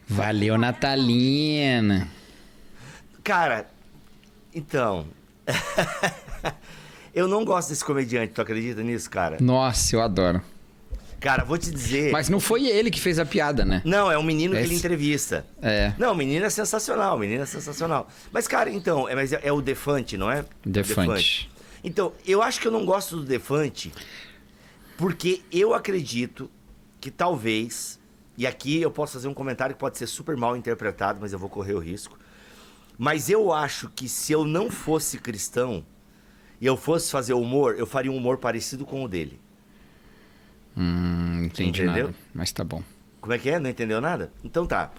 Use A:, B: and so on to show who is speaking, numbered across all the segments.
A: Valeu, Natalina.
B: Cara, então... eu não gosto desse comediante, tu acredita nisso, cara?
A: Nossa, eu adoro.
B: Cara, vou te dizer...
A: Mas não foi ele que fez a piada, né?
B: Não, é um menino que ele entrevista.
A: É.
B: Não, o menino é sensacional, o menino é sensacional. Mas, cara, então, é o Defante, não é?
A: Defante.
B: Então, eu acho que eu não gosto do Defante porque eu acredito que talvez... E aqui eu posso fazer um comentário que pode ser super mal interpretado, mas eu vou correr o risco. Mas eu acho que se eu não fosse cristão e eu fosse fazer humor, eu faria um humor parecido com o dele.
A: Entendi.
B: Entendeu?
A: Nada, mas tá bom.
B: Como é que é? Não entendeu nada? Então tá.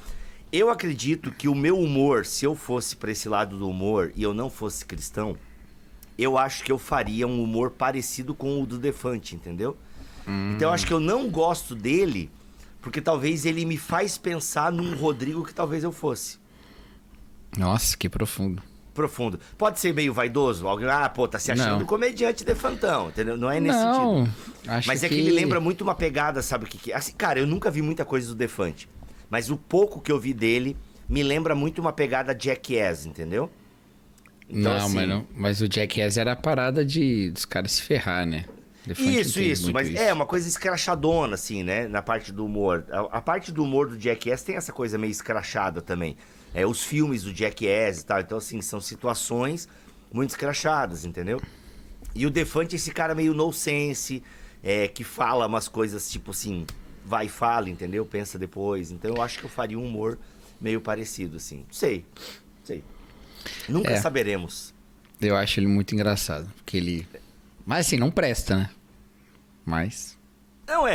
B: Eu acredito que o meu humor, se eu fosse pra esse lado do humor e eu não fosse cristão, eu acho que eu faria um humor parecido com o do Defante, entendeu? Então eu acho que eu não gosto dele porque talvez ele me faz pensar num Rodrigo que talvez eu fosse.
A: Nossa, que profundo.
B: Profundo. Pode ser meio vaidoso? Alguém, tá se achando
A: Não.
B: comediante defantão, entendeu? Não é nesse
A: Não,
B: sentido.
A: acho
B: Mas é que me lembra muito uma pegada, sabe o que é? Assim, cara, eu nunca vi muita coisa do Defante. Mas o pouco que eu vi dele me lembra muito uma pegada Jackass, entendeu? Então,
A: não,
B: assim,
A: mas o Jackass era a parada dos caras se ferrar, né? Defante
B: Isso, mas é uma coisa escrachadona, assim, né? Na parte do humor. A parte do humor do Jackass tem essa coisa meio escrachada também. Os filmes do Jackass e tal. Então, assim, são situações muito escrachadas, entendeu? E o Defante é esse cara meio nonsense, que fala umas coisas tipo assim, vai e fala, entendeu? Pensa depois. Então, eu acho que eu faria um humor meio parecido, assim. Sei. Nunca saberemos.
A: Eu acho ele muito engraçado, porque ele... Mas assim, não presta, né? Mas...
B: Não,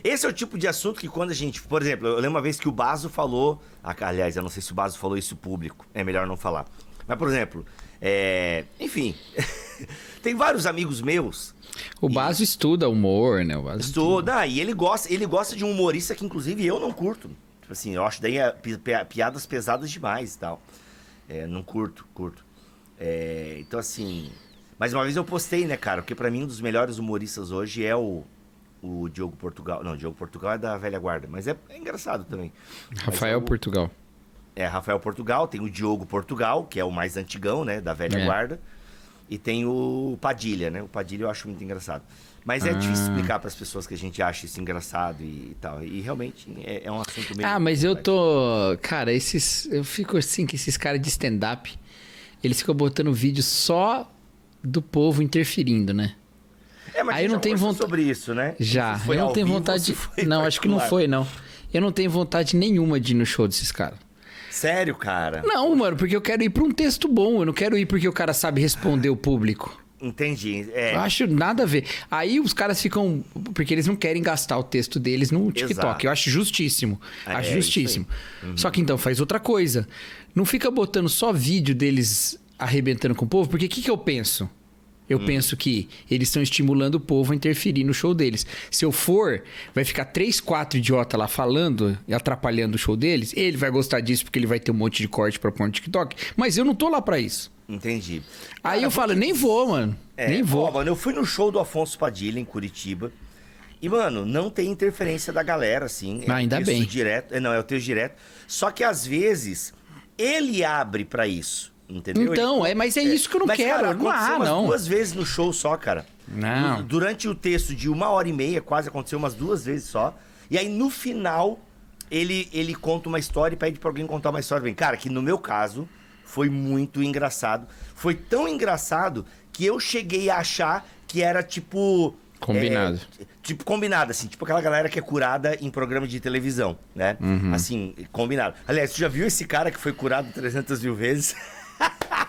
B: esse é o tipo de assunto que quando a gente... Por exemplo, eu lembro uma vez que o Baso falou... aliás, eu não sei se o Baso falou isso público. É melhor não falar. Mas, por exemplo... enfim... tem vários amigos meus...
A: O Baso estuda humor, né? O Baso
B: estuda, e ele gosta de um humorista que, inclusive, eu não curto. Tipo assim, eu acho daí piadas pesadas demais e tal. Não curto. Então, assim... Mas uma vez eu postei, né, cara? Porque pra mim um dos melhores humoristas hoje é o Diogo Portugal. Não, o Diogo Portugal é da velha guarda, mas é engraçado também.
A: Rafael Portugal.
B: Rafael Portugal, tem o Diogo Portugal, que é o mais antigão, né, da velha guarda. E tem o Padilha, né? O Padilha eu acho muito engraçado. Mas é difícil explicar pras pessoas que a gente acha isso engraçado e tal. E realmente é um assunto meio...
A: mas eu tô... Cara, eu fico assim, que esses caras de stand-up, eles ficam botando vídeo só... do povo interferindo, né?
B: Mas
A: aí eu não tenho vontade
B: sobre isso, né?
A: Já, eu não tenho vontade de... Não, acho que não foi, não. Eu não tenho vontade nenhuma de ir no show desses caras.
B: Sério, cara?
A: Não, mano, porque eu quero ir pra um texto bom. Eu não quero ir porque o cara sabe responder o público.
B: Entendi.
A: Eu acho nada a ver. Aí os caras ficam... Porque eles não querem gastar o texto deles no TikTok.
B: Exato.
A: Eu acho justíssimo. Acho justíssimo.
B: Uhum.
A: Só que então faz outra coisa. Não fica botando só vídeo deles arrebentando com o povo, porque o que eu penso? Eu penso que eles estão estimulando o povo a interferir no show deles. Se eu for, vai ficar 3, 4 idiotas lá falando e atrapalhando o show deles. Ele vai gostar disso porque ele vai ter um monte de corte pra pôr no TikTok. Mas eu não tô lá pra isso.
B: Entendi.
A: Aí eu falo, nem vou, mano. Nem vou.
B: Mano, eu fui no show do Afonso Padilha em Curitiba. E, mano, não tem interferência da galera, assim.
A: Ainda bem.
B: Direto. Não, é o texto direto. Só que, às vezes, ele abre pra isso. Entendeu?
A: Então, mas é isso que eu não quero.
B: Cara, aconteceu umas
A: não.
B: 2 vezes no show só, cara.
A: Não.
B: Durante o texto de 1h30, quase aconteceu umas 2 vezes só. E aí, no final, ele conta uma história e pede pra alguém contar uma história bem. Cara, que no meu caso, foi muito engraçado. Foi tão engraçado que eu cheguei a achar que era tipo...
A: Combinado.
B: Combinado, assim. Tipo aquela galera que é curada em programa de televisão, né? Assim, combinado. Aliás, tu já viu esse cara que foi curado 300 mil vezes?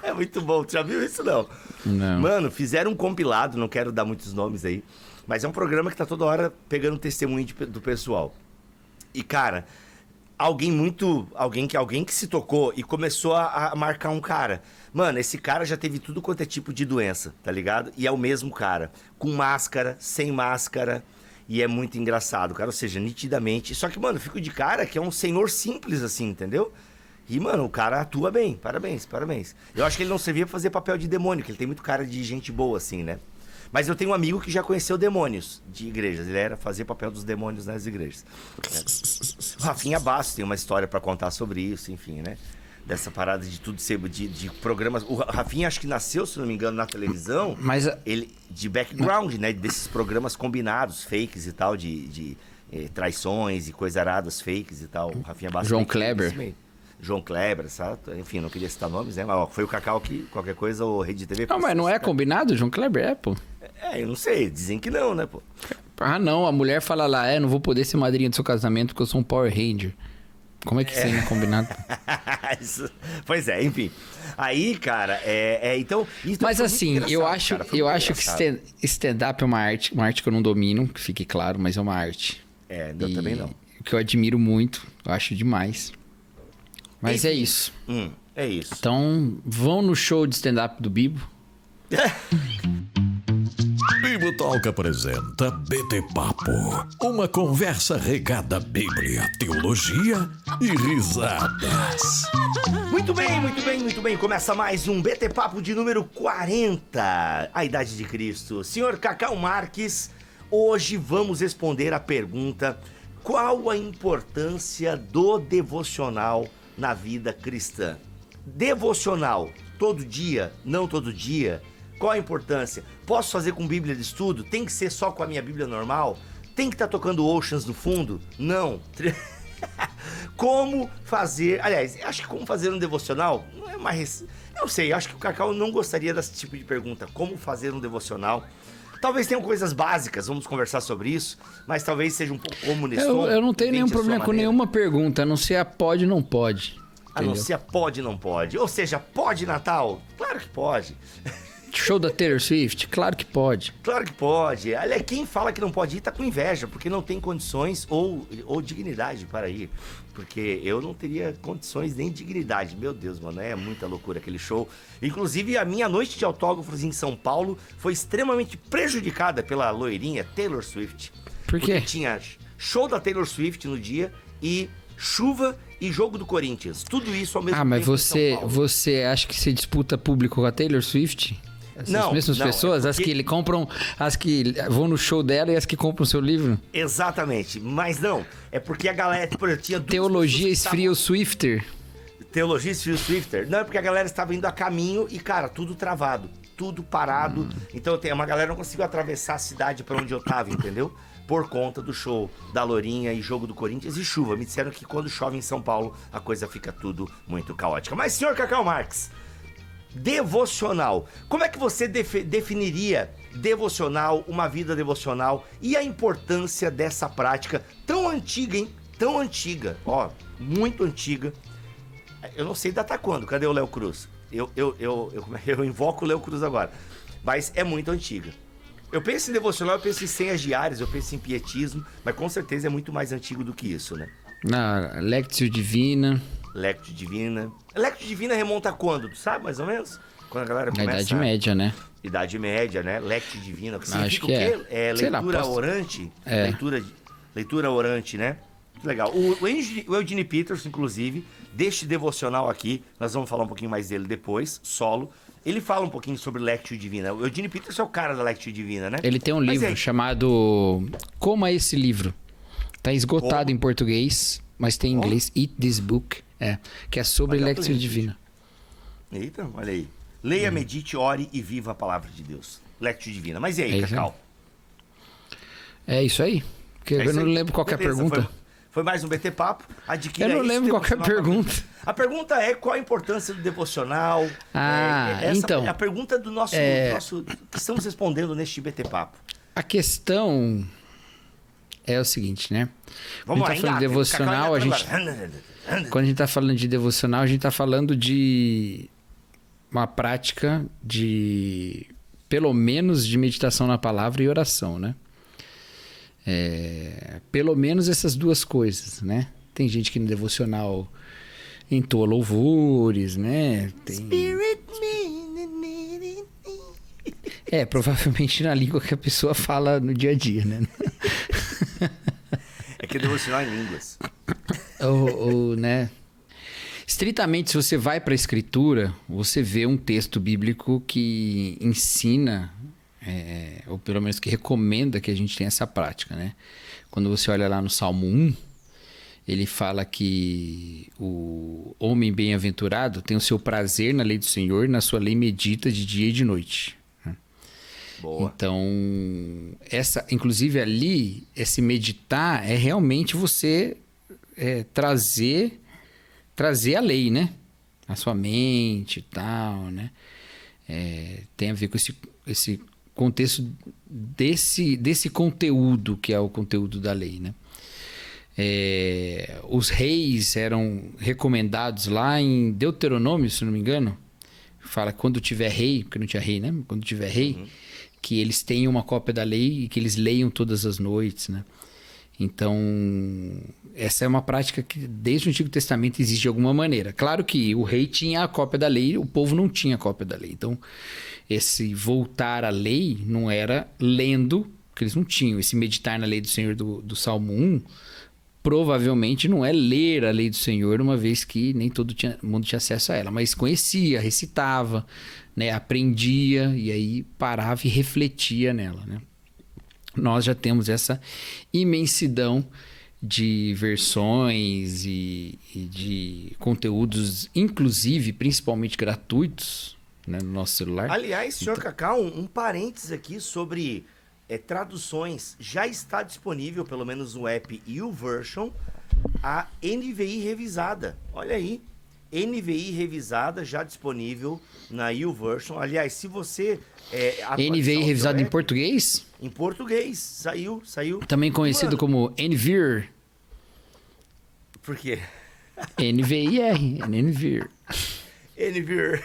B: É muito bom. Tu já viu isso, não?
A: Não.
B: Mano, fizeram um compilado, não quero dar muitos nomes aí, mas é um programa que tá toda hora pegando testemunho do pessoal. E, cara, alguém que se tocou e começou a marcar um cara. Mano, esse cara já teve tudo quanto é tipo de doença, tá ligado? E é o mesmo cara, com máscara, sem máscara, e é muito engraçado, cara. Ou seja, nitidamente. Só que, mano, eu fico de cara que é um senhor simples, assim, entendeu? E, mano, o cara atua bem. Parabéns. Eu acho que ele não servia pra fazer papel de demônio, que ele tem muito cara de gente boa, assim, né? Mas eu tenho um amigo que já conheceu demônios de igrejas. Ele fazia papel dos demônios nas igrejas. O Rafinha Bastos tem uma história pra contar sobre isso, enfim, né? Dessa parada de tudo ser de programas. O Rafinha acho que nasceu, se não me engano, na televisão.
A: Mas
B: ele de background, né? Desses programas combinados, fakes e tal, de traições e coisas aradas fakes e tal. O Rafinha Bastos.
A: João Kleber.
B: João Kleber, sabe? Enfim, não queria citar nomes, né? Mas ó, foi o Cacau que, qualquer coisa, o Rede TV...
A: Não, mas não é combinado? João Kleber é, pô.
B: Eu não sei. Dizem que não, né, pô?
A: Ah, não. A mulher fala lá, não vou poder ser madrinha do seu casamento porque eu sou um Power Ranger. Como é que isso aí não é combinado?
B: Pois é, enfim. Aí, cara, então
A: mas assim, eu acho que stand-up é uma arte que eu não domino, que fique claro, mas é uma arte.
B: Eu também não.
A: Que eu admiro muito, eu acho demais. Mas
B: enfim,
A: é isso.
B: É isso.
A: Então, vão no show de stand-up do Bibo.
C: Bibo Talk apresenta BT Papo, uma conversa regada à Bíblia, teologia e risadas.
B: Muito bem, muito bem, muito bem. Começa mais um BT Papo de número 40, a idade de Cristo. Senhor Cacau Marques, hoje vamos responder a pergunta: qual a importância do devocional na vida cristã? Devocional, todo dia, não todo dia? Qual a importância? Posso fazer com Bíblia de estudo? Tem que ser só com a minha Bíblia normal? Tem que estar tocando Oceans no fundo? Não. Como fazer... Aliás, acho que como fazer um devocional não é mais... Eu não sei, acho que o Cacau não gostaria desse tipo de pergunta. Como fazer um devocional? Talvez tenham coisas básicas, vamos conversar sobre isso, mas talvez seja um pouco como nesse tom.
A: Eu não tenho nenhum problema com nenhuma pergunta, a não ser a pode ou não pode.
B: A não ser a pode ou não pode. Ou seja, pode Natal? Claro que pode.
A: Show da Taylor Swift? Claro que pode.
B: Claro que pode. Aliás, quem fala que não pode ir tá com inveja, porque não tem condições ou dignidade para ir. Porque eu não teria condições nem dignidade. Meu Deus, mano, é muita loucura aquele show. Inclusive, a minha noite de autógrafos em São Paulo foi extremamente prejudicada pela loirinha Taylor Swift.
A: Por quê?
B: Porque tinha show da Taylor Swift no dia e chuva e jogo do Corinthians. Tudo isso ao mesmo tempo.
A: Ah, mas você acha que você disputa público com a Taylor Swift? Essas mesmas pessoas? As que compram, as que vão no show dela e as que compram o seu livro?
B: Exatamente, mas não. É porque a galera, por exemplo, tinha duas
A: Teologia esfria o Swifter?
B: Teologia esfria o Swifter? Não, é porque a galera estava indo a caminho e, cara, tudo travado, tudo parado. Então uma galera não conseguiu atravessar a cidade para onde eu tava, entendeu? Por conta do show da Lourinha e jogo do Corinthians e chuva. Me disseram que quando chove em São Paulo, a coisa fica tudo muito caótica. Mas, senhor Cacau Marques, devocional. Como é que você definiria devocional, uma vida devocional e a importância dessa prática tão antiga, hein? Tão antiga, ó, muito antiga. Eu não sei datar quando, cadê o Léo Cruz? Eu invoco o Léo Cruz agora, mas é muito antiga. Eu penso em devocional, eu penso em senhas diárias, eu penso em pietismo, mas com certeza é muito mais antigo do que isso, né?
A: Lectio Divina.
B: Lectio Divina. Lectio Divina remonta a quando? Tu sabe, mais ou menos? Quando a galera começa...
A: Na Idade Média, né?
B: Idade Média, né? Lectio Divina.
A: Acho que
B: o quê? É leitura orante?
A: É.
B: Leitura orante, né? Legal. O Eugene Peterson, inclusive, deste devocional aqui, nós vamos falar um pouquinho mais dele depois, solo. Ele fala um pouquinho sobre Lectio Divina. O Eugene Peterson é o cara da Lectio Divina, né?
A: Ele tem um livro chamado... Como é esse livro? Tá esgotado em português, mas tem em inglês. Eat This Book. Que é sobre Lectio Divina.
B: Eita, olha aí. Leia, medite, ore e viva a palavra de Deus. Lectio Divina. Mas e aí, Cacau?
A: É isso aí. Porque eu não lembro qual é a pergunta.
B: Foi mais um BT Papo. Adquira
A: eu não lembro qual é a pergunta.
B: A pergunta é qual a importância do devocional.
A: Então.
B: É a pergunta do nosso que estamos respondendo neste BT Papo.
A: A questão é o seguinte, né?
B: Vamos lá,
A: falando de devocional, quando a gente tá falando de devocional, a gente tá falando de uma prática de, pelo menos, de meditação na palavra e oração, né? Pelo menos essas duas coisas, né? Tem gente que no devocional entoa louvores, né? Provavelmente na língua que a pessoa fala no dia a dia, né?
B: É que é devocional em línguas.
A: Né? Estritamente, se você vai para a Escritura, você vê um texto bíblico que ensina ou pelo menos que recomenda que a gente tenha essa prática, né? Quando você olha lá no Salmo 1, ele fala que o homem bem-aventurado tem o seu prazer na lei do Senhor, na sua lei medita de dia e de noite.
B: Boa.
A: Então, inclusive ali, esse meditar é realmente você trazer a lei, né? A sua mente e tal, né? Tem a ver com esse contexto desse conteúdo que é o conteúdo da lei, né? Os reis eram recomendados lá em Deuteronômio, se não me engano, fala quando tiver rei, porque não tinha rei, né? Quando tiver rei, que eles tenham uma cópia da lei e que eles leiam todas as noites, né? Então, essa é uma prática que desde o Antigo Testamento existe de alguma maneira. Claro que o rei tinha a cópia da lei, o povo não tinha a cópia da lei. Então, esse voltar à lei não era lendo, porque eles não tinham. Esse meditar na lei do Senhor do Salmo 1, provavelmente não é ler a lei do Senhor, uma vez que nem todo mundo tinha acesso a ela, mas conhecia, recitava, né, aprendia e aí parava e refletia nela, né? Nós já temos essa imensidão de versões e de conteúdos, inclusive, principalmente gratuitos, né, no nosso celular.
B: Aliás, senhor Cacau, um parênteses aqui sobre traduções. Já está disponível, pelo menos no app YouVersion, a NVI revisada. Olha aí. NVI revisada já disponível na YouVersion. Aliás, se você...
A: NVI revisada em português?
B: Em português. Saiu.
A: Também conhecido como NVIR.
B: Por quê?
A: NVIR. NVIR.
B: NVIR.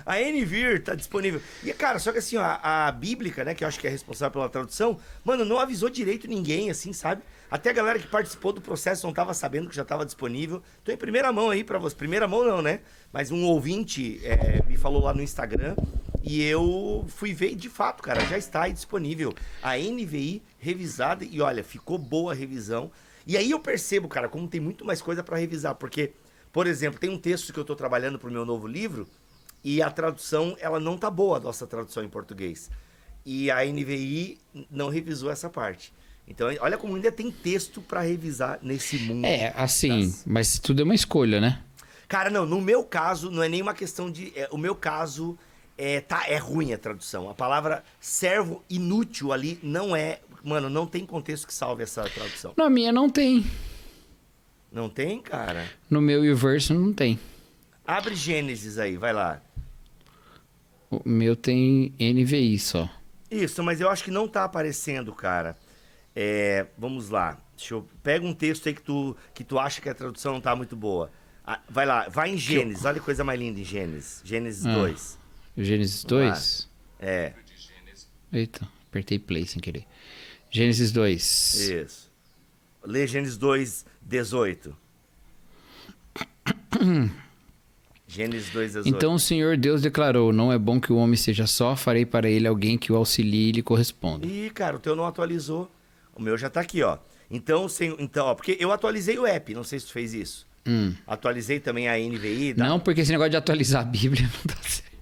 B: A NVIR tá disponível. E, cara, só que assim, ó, a Bíblica, né, que eu acho que é responsável pela tradução, mano, não avisou direito ninguém, assim, sabe? Até a galera que participou do processo não tava sabendo que já tava disponível. Tô em primeira mão aí pra você. Primeira mão não, né? Mas um ouvinte me falou lá no Instagram e eu fui ver e, de fato, cara, já está aí disponível. A NVI revisada e, olha, ficou boa a revisão. E aí eu percebo, cara, como tem muito mais coisa pra revisar. Porque, por exemplo, tem um texto que eu tô trabalhando pro meu novo livro e a tradução, ela não tá boa, a nossa tradução em português. E a NVI não revisou essa parte. Então, olha como ainda tem texto pra revisar nesse mundo.
A: Assim, mas tudo é uma escolha, né?
B: Cara, não, no meu caso, não é nenhuma questão de... o meu caso, é ruim a tradução. A palavra servo inútil ali não é... Mano, não tem contexto que salve essa tradução.
A: Na minha não tem.
B: Não tem, cara?
A: No meu YouVersion não tem.
B: Abre Gênesis aí, vai lá.
A: O meu tem NVI só.
B: Isso, mas eu acho que não tá aparecendo, cara. Vamos lá. Pega um texto aí que tu acha que a tradução não tá muito boa. Vai lá, vai em Gênesis. Olha que coisa mais linda em Gênesis. Gênesis 2.
A: Gênesis 2? Eita, apertei play sem querer. Gênesis 2.
B: Isso. Lê Gênesis 2, 18. Gênesis 2, 18.
A: Então o Senhor Deus declarou: não é bom que o homem seja só, farei para ele alguém que o auxilie e lhe corresponda.
B: Ih, cara, o teu não atualizou. O meu já tá aqui, ó. Então, porque eu atualizei o app, não sei se tu fez isso. Atualizei também a NVI.
A: Não, porque esse negócio de atualizar a Bíblia não tá certo.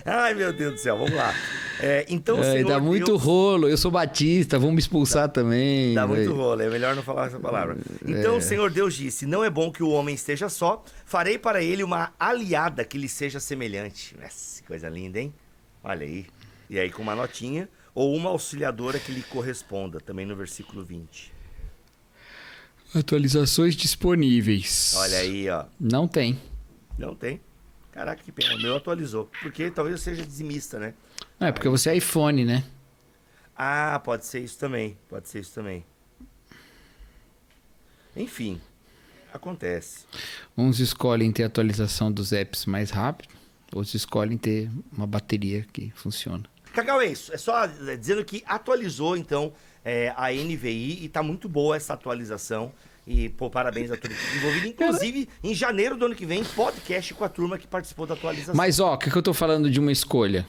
B: Ai, meu Deus do céu, vamos lá. Então, Senhor
A: dá muito
B: Deus...
A: rolo, eu sou batista, vão me expulsar também.
B: Dá muito rolo, é melhor não falar essa palavra. Então o Senhor Deus disse: não é bom que o homem esteja só, farei para ele uma aliada que lhe seja semelhante. Nossa, coisa linda, hein? Olha aí. E aí com uma notinha, ou uma auxiliadora que lhe corresponda, também no versículo 20.
A: Atualizações disponíveis.
B: Olha aí, ó.
A: Não tem.
B: Não tem? Caraca, que pena. O meu atualizou. Porque talvez eu seja dizimista, né?
A: É, porque você é iPhone, né?
B: Ah, pode ser isso também. Pode ser isso também. Enfim, acontece.
A: Uns escolhem ter atualização dos apps mais rápido, outros escolhem ter uma bateria que funciona.
B: Cacau, é isso. É só dizendo que atualizou, então, a NVI e tá muito boa essa atualização. E, pô, parabéns a todo mundo envolvido. Inclusive, em janeiro do ano que vem, podcast com a turma que participou da atualização.
A: Mas, ó, o que eu tô falando de uma escolha?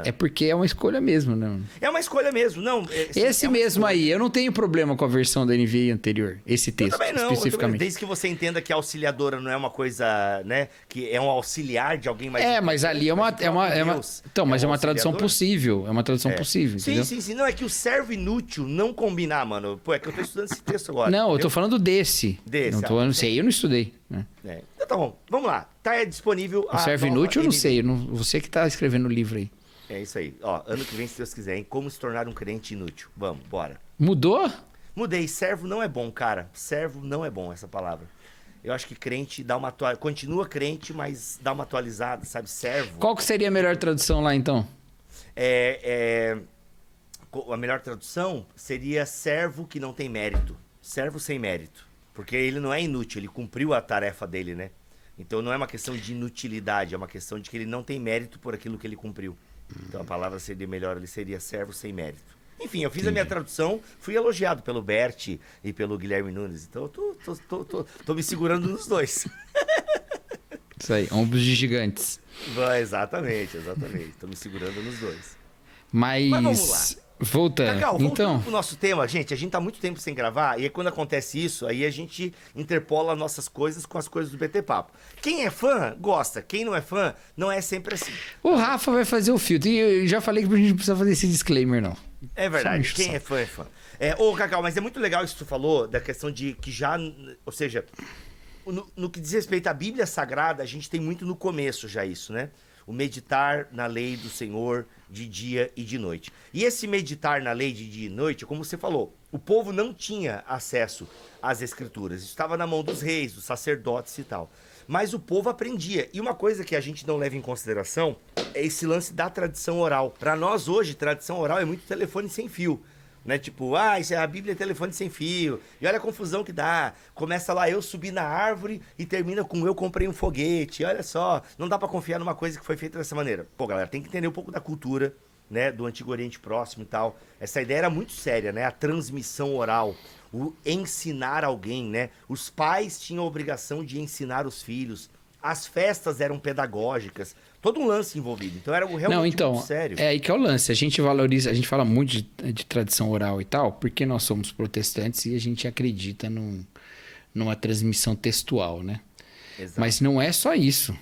A: É porque é uma escolha mesmo, né?
B: É uma escolha mesmo, não.
A: Esse mesmo aí, eu não tenho problema com a versão da NVI anterior, esse texto,
B: também não,
A: especificamente.
B: desde que você entenda que a auxiliadora não é uma coisa, né? Que é um auxiliar de alguém mais...
A: Mas ali é uma então, mas é uma tradução possível. É uma tradução possível, entendeu?
B: Sim. Não, é que o servo inútil não combinar, mano. Pô, é que eu tô estudando esse texto agora.
A: Não, eu tô falando desse. Não tô falando, sei, eu não estudei. Né?
B: Então tá bom, vamos lá. Tá disponível
A: o servo inútil eu não sei, você que tá escrevendo o livro aí.
B: É isso aí. Ó, ano que vem, se Deus quiser, hein? Como se tornar um crente inútil. Vamos, bora.
A: Mudou?
B: Mudei. Servo não é bom, cara. Servo não é bom, essa palavra. Eu acho que crente dá uma continua crente, mas dá uma atualizada, sabe? Servo.
A: Qual que seria a melhor tradução lá, então?
B: A melhor tradução seria servo que não tem mérito. Servo sem mérito. Porque ele não é inútil, ele cumpriu a tarefa dele, né? Então não é uma questão de inutilidade, é uma questão de que ele não tem mérito por aquilo que ele cumpriu. Então a palavra seria melhor, ele seria servo sem mérito. Enfim, eu fiz a minha tradução, fui elogiado pelo Bert e pelo Guilherme Nunes. Então eu tô me segurando nos dois.
A: Isso aí, ombros de gigantes.
B: Exatamente. Tô me segurando nos dois.
A: Mas vamos lá. Voltando.
B: Cacau,
A: então,
B: voltando pro nosso tema, gente, a gente tá muito tempo sem gravar, e aí quando acontece isso, aí a gente interpola nossas coisas com as coisas do BT Papo. Quem é fã, gosta. Quem não é fã, não é sempre assim.
A: O Rafa vai fazer o filtro, e eu já falei que a gente não precisa fazer esse disclaimer, não.
B: É verdade, quem é fã é fã. Ô, Cacau, mas é muito legal isso que tu falou, da questão de que já, ou seja, no que diz respeito à Bíblia Sagrada, a gente tem muito no começo já isso, né? O meditar na lei do Senhor de dia e de noite. E esse meditar na lei de dia e noite, como você falou, o povo não tinha acesso às escrituras. Isso estava na mão dos reis, dos sacerdotes e tal. Mas o povo aprendia. E uma coisa que a gente não leva em consideração é esse lance da tradição oral. Para nós hoje, tradição oral é muito telefone sem fio. Né? Tipo, isso é a Bíblia é telefone sem fio. E olha a confusão que dá. Começa lá, eu subi na árvore e termina com eu comprei um foguete. Olha só, não dá pra confiar numa coisa que foi feita dessa maneira. Pô, galera, tem que entender um pouco da cultura, né, do Antigo Oriente Próximo e tal. Essa ideia era muito séria, né? A transmissão oral, o ensinar alguém, né? Os pais tinham a obrigação de ensinar os filhos. As festas eram pedagógicas. Todo um lance envolvido. Então era realmente muito sério.
A: É aí que é o lance. A gente valoriza, a gente fala muito de tradição oral e tal, porque nós somos protestantes e a gente acredita numa transmissão textual, né?
B: Exato.
A: Mas não é só isso.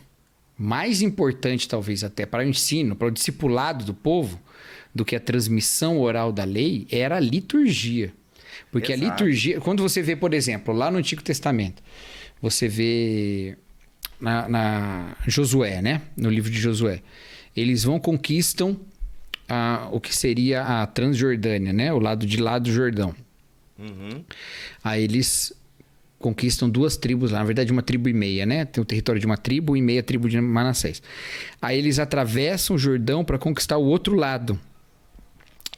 A: Mais importante, talvez, até para o ensino, para o discipulado do povo, do que a transmissão oral da lei, era a liturgia. Porque
B: Exato.
A: a liturgia... Quando você vê, por exemplo, lá no Antigo Testamento, você vê... Na Josué, né? No livro de Josué. Eles conquistam o que seria a Transjordânia, né? O lado de lá do Jordão.
B: Uhum.
A: Aí eles conquistam 2 tribos lá. Na verdade, 1 tribo e meia, né? Tem o território de 1 tribo e meia tribo de Manassés. Aí eles atravessam o Jordão para conquistar o outro lado.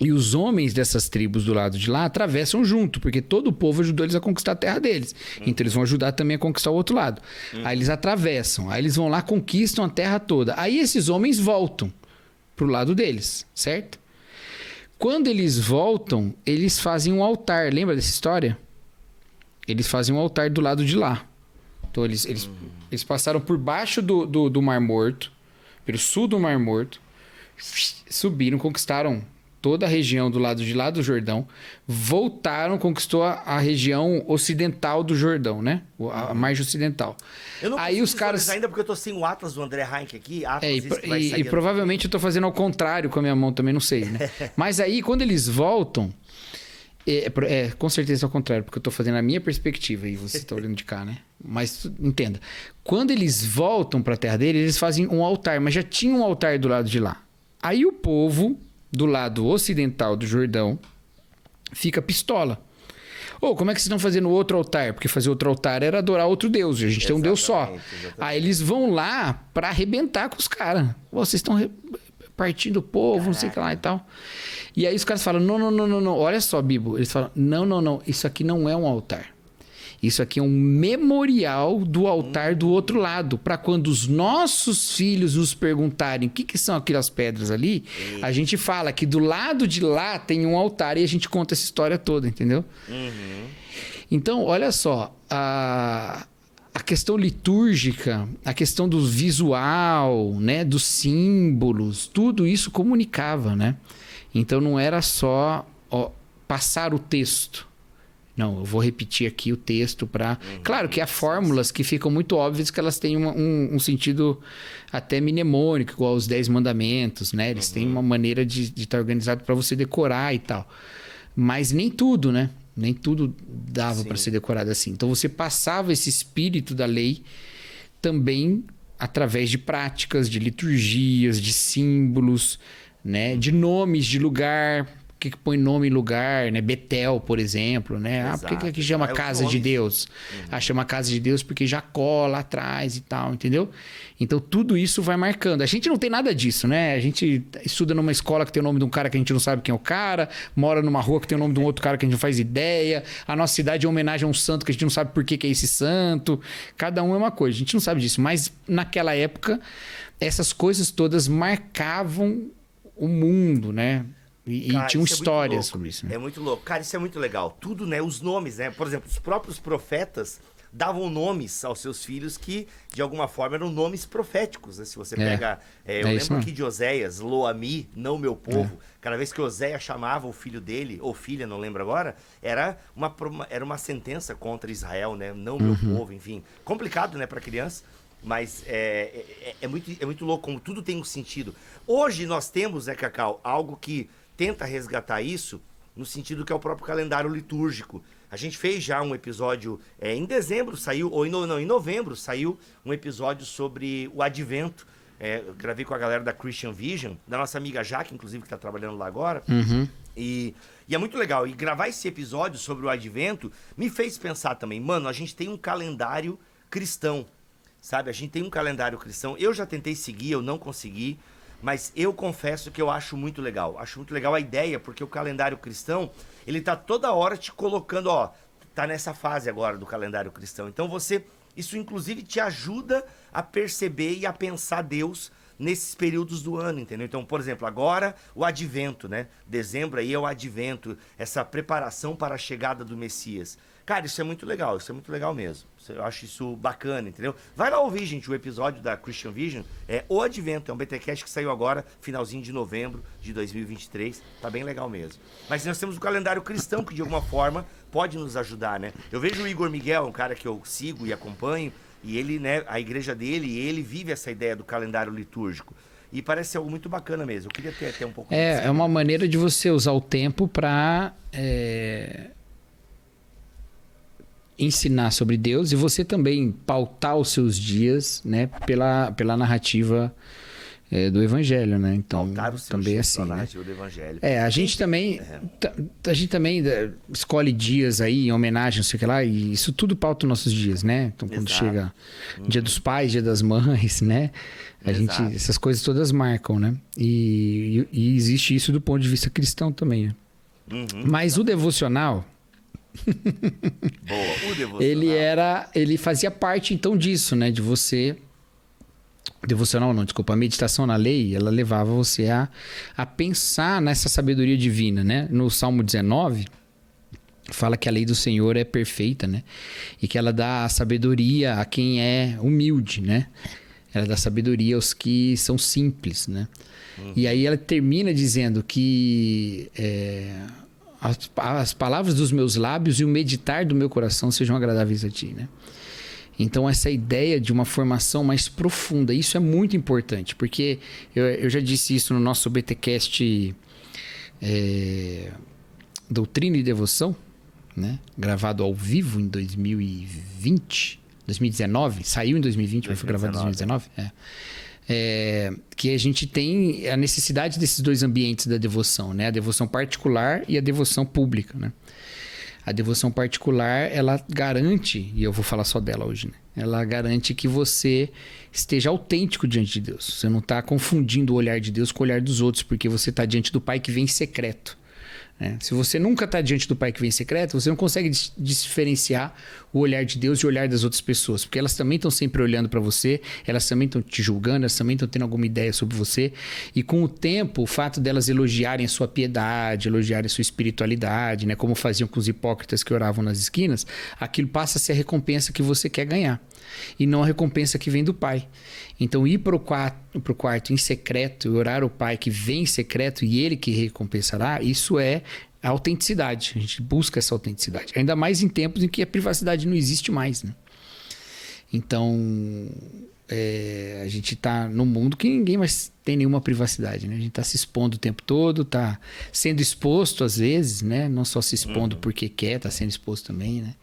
A: E os homens dessas tribos do lado de lá atravessam junto, porque todo o povo ajudou eles a conquistar a terra deles. Então eles vão ajudar também a conquistar o outro lado. Aí eles atravessam, aí eles vão lá, conquistam a terra toda. Aí esses homens voltam pro lado deles, certo? Quando eles voltam, eles fazem um altar. Lembra dessa história? Eles fazem um altar do lado de lá. Então eles passaram por baixo do Mar Morto, pelo sul do Mar Morto, subiram, conquistaram toda a região do lado de lá do Jordão, voltaram, conquistou a região ocidental do Jordão, né? A margem ocidental.
B: Eu não
A: aí os caras
B: ainda porque eu tô sem o Atlas do André Heinck aqui.
A: E provavelmente eu tô fazendo ao contrário com a minha mão, também não sei, né? Mas aí quando eles voltam, com certeza é ao contrário, porque eu tô fazendo a minha perspectiva e você tá olhando de cá, né? Mas entenda, quando eles voltam para a terra deles, eles fazem um altar, mas já tinha um altar do lado de lá. Aí o povo do lado ocidental do Jordão fica pistola. Como é que vocês estão fazendo outro altar? Porque fazer outro altar era adorar outro Deus. A gente tem um Deus só. Exatamente. Aí eles vão lá para arrebentar com os caras. Vocês estão partindo o povo, não sei o que lá e tal. E aí os caras falam, não. Olha só, Bibo. Eles falam, não. Isso aqui não é um altar. Isso aqui é um memorial do altar do outro lado. Para quando os nossos filhos nos perguntarem o que são aquelas pedras ali, a gente fala que do lado de lá tem um altar e a gente conta essa história toda, entendeu? Então, olha só. A questão litúrgica, a questão do visual, né, dos símbolos, tudo isso comunicava, né? Então não era só passar o texto. Não, eu vou repetir aqui o texto para... Claro que há fórmulas que ficam muito óbvias que elas têm um sentido até mnemônico, igual os 10 mandamentos, né? Eles têm uma maneira de estar organizado para você decorar e tal. Mas nem tudo, né? Nem tudo dava para ser decorado assim. Então você passava esse espírito da lei também através de práticas, de liturgias, de símbolos, né? De nomes de lugar. Por que põe nome em lugar, né? Betel, por exemplo, né?
B: Exato.
A: Por que aqui chama Casa de Deus? Chama Casa de Deus porque Jacó lá atrás e tal, entendeu? Então tudo isso vai marcando. A gente não tem nada disso, né? A gente estuda numa escola que tem o nome de um cara que a gente não sabe quem é o cara, mora numa rua que tem o nome de um outro cara que a gente não faz ideia, a nossa cidade é homenagem a um santo que a gente não sabe por que é esse santo. Cada um é uma coisa, a gente não sabe disso. Mas naquela época, essas coisas todas marcavam o mundo, né? E
B: Cara,
A: tinham
B: isso
A: histórias
B: muito
A: sobre isso. Né?
B: É muito louco. Cara, isso é muito legal. Tudo, né? Os nomes, né? Por exemplo, os próprios profetas davam nomes aos seus filhos que, de alguma forma, eram nomes proféticos. Né? Se você pega... eu lembro aqui de Oséias, Lo-Ami, não meu povo. Cada vez que Oséias chamava o filho dele, ou filha, não lembro agora, era uma sentença contra Israel, né? Não meu povo, enfim. Complicado, né, para criança. Mas é muito louco como tudo tem um sentido. Hoje nós temos, né, Cacau, algo que tenta resgatar isso no sentido que é o próprio calendário litúrgico. A gente fez já um episódio, em dezembro saiu, ou em novembro saiu um episódio sobre o Advento. Eu gravei com a galera da Christian Vision, da nossa amiga Jaque, inclusive, que está trabalhando lá agora. E é muito legal. E gravar esse episódio sobre o Advento me fez pensar também, mano, a gente tem um calendário cristão, sabe? A gente tem um calendário cristão. Eu já tentei seguir, eu não consegui. Mas eu confesso que eu acho muito legal. Acho muito legal a ideia, porque o calendário cristão, ele tá toda hora te colocando, tá nessa fase agora do calendário cristão. Então isso inclusive te ajuda a perceber e a pensar Deus nesses períodos do ano, entendeu? Então, por exemplo, agora o Advento, né? Dezembro aí é o Advento, essa preparação para a chegada do Messias. Cara, isso é muito legal mesmo. Eu acho isso bacana, entendeu? Vai lá ouvir, gente, o episódio da Christian Vision, o Advento, é um BTcast que saiu agora, finalzinho de novembro de 2023, tá bem legal mesmo. Mas nós temos o calendário cristão, que de alguma forma pode nos ajudar, né? Eu vejo o Igor Miguel, um cara que eu sigo e acompanho, e ele, né, a igreja dele, ele vive essa ideia do calendário litúrgico. E parece algo muito bacana mesmo. Eu queria ter até um pouco...
A: É uma maneira de você usar o tempo para... ensinar sobre Deus e você também pautar os seus dias, né, pela narrativa do Evangelho, né? Então
B: pautar os seus
A: também
B: dias
A: assim, né?
B: do Evangelho.
A: A gente também escolhe dias aí em homenagem, não sei o que lá, e isso tudo pauta os nossos dias, né? Então quando chega Dia dos Pais, Dia das Mães, né? Essas coisas todas marcam, né? E existe isso do ponto de vista cristão também, né? Mas o devocional
B: Boa, o devocional.
A: Ele fazia parte então disso, né? De você... Devocional não, desculpa. A meditação na lei, ela levava você a pensar nessa sabedoria divina, né? No Salmo 19, fala que a lei do Senhor é perfeita, né? E que ela dá a sabedoria a quem é humilde, né? Ela dá sabedoria aos que são simples, né? E aí ela termina dizendo que... As palavras dos meus lábios e o meditar do meu coração sejam agradáveis a ti, né? Então, essa ideia de uma formação mais profunda, isso é muito importante, porque eu já disse isso no nosso BTcast Doutrina e Devoção, né? Gravado ao vivo em 2019, saiu em 2020, mas foi gravado em 2019, que a gente tem a necessidade desses dois ambientes da devoção, né? A devoção particular e a devoção pública, né? A devoção particular, ela garante, e eu vou falar só dela hoje, né? Ela garante que você esteja autêntico diante de Deus. Você não está confundindo o olhar de Deus com o olhar dos outros, porque você está diante do Pai que vem em secreto. Se você nunca está diante do Pai que vem em secreto, você não consegue diferenciar o olhar de Deus e o olhar das outras pessoas, porque elas também estão sempre olhando para você, elas também estão te julgando, elas também estão tendo alguma ideia sobre você, e com o tempo, o fato delas elogiarem a sua piedade, elogiarem a sua espiritualidade, né, como faziam com os hipócritas que oravam nas esquinas, aquilo passa a ser a recompensa que você quer ganhar. e não a recompensa que vem do Pai. Então, ir para o quarto em secreto e orar ao Pai que vem em secreto e Ele que recompensará, isso é a autenticidade. A gente busca essa autenticidade. Ainda mais em tempos em que a privacidade não existe mais, né? Então, a gente está num mundo que ninguém mais tem nenhuma privacidade, né? A gente está se expondo o tempo todo, está sendo exposto às vezes, né? Não só se expondo porque quer, está sendo exposto também, né?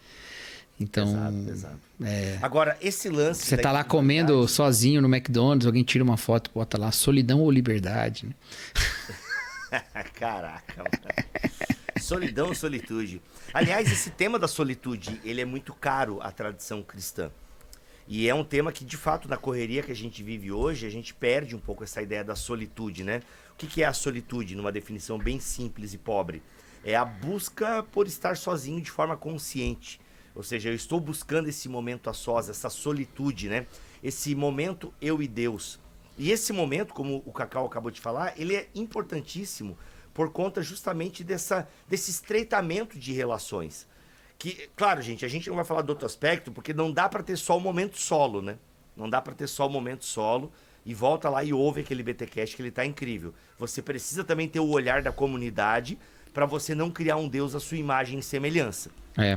A: Então,
B: Exato. Agora, esse lance...
A: Você tá lá comendo sozinho no McDonald's, alguém tira uma foto, bota lá, solidão ou liberdade, né?
B: Caraca, mano. Solidão ou solitude. Aliás, esse tema da solitude, ele é muito caro à tradição cristã. E é um tema que, de fato, na correria que a gente vive hoje, a gente perde um pouco essa ideia da solitude, né? O que é a solitude, numa definição bem simples e pobre? É a busca por estar sozinho de forma consciente. Ou seja, eu estou buscando esse momento a sós, essa solitude, né? Esse momento eu e Deus. E esse momento, como o Cacau acabou de falar, ele é importantíssimo por conta justamente desse estreitamento de relações. Que, claro, gente, a gente não vai falar do outro aspecto, porque não dá para ter só o momento solo, né? Não dá para ter só o momento solo e volta lá e ouve aquele BTcast que ele tá incrível. Você precisa também ter o olhar da comunidade para você não criar um Deus à sua imagem e semelhança.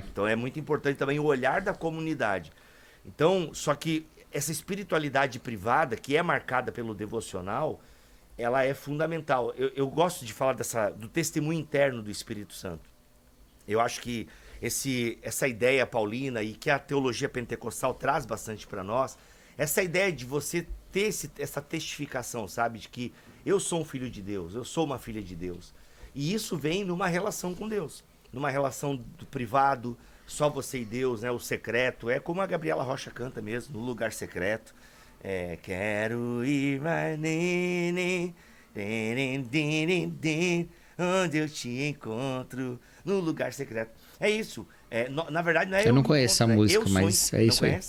B: Então é muito importante também o olhar da comunidade. Então, só que essa espiritualidade privada, que é marcada pelo devocional, ela é fundamental. Eu gosto de falar do testemunho interno do Espírito Santo. Eu acho que essa ideia paulina e que a teologia pentecostal traz bastante para nós, essa ideia de você ter essa testificação, sabe? De que eu sou um filho de Deus, eu sou uma filha de Deus. E isso vem numa relação com Deus, numa relação do privado, só você e Deus, né? O secreto. É como a Gabriela Rocha canta mesmo, no lugar secreto. Quero ir, my nene, onde eu te encontro, no lugar secreto. É isso. Na verdade, não é
A: eu não conheço essa música, mas é isso aí.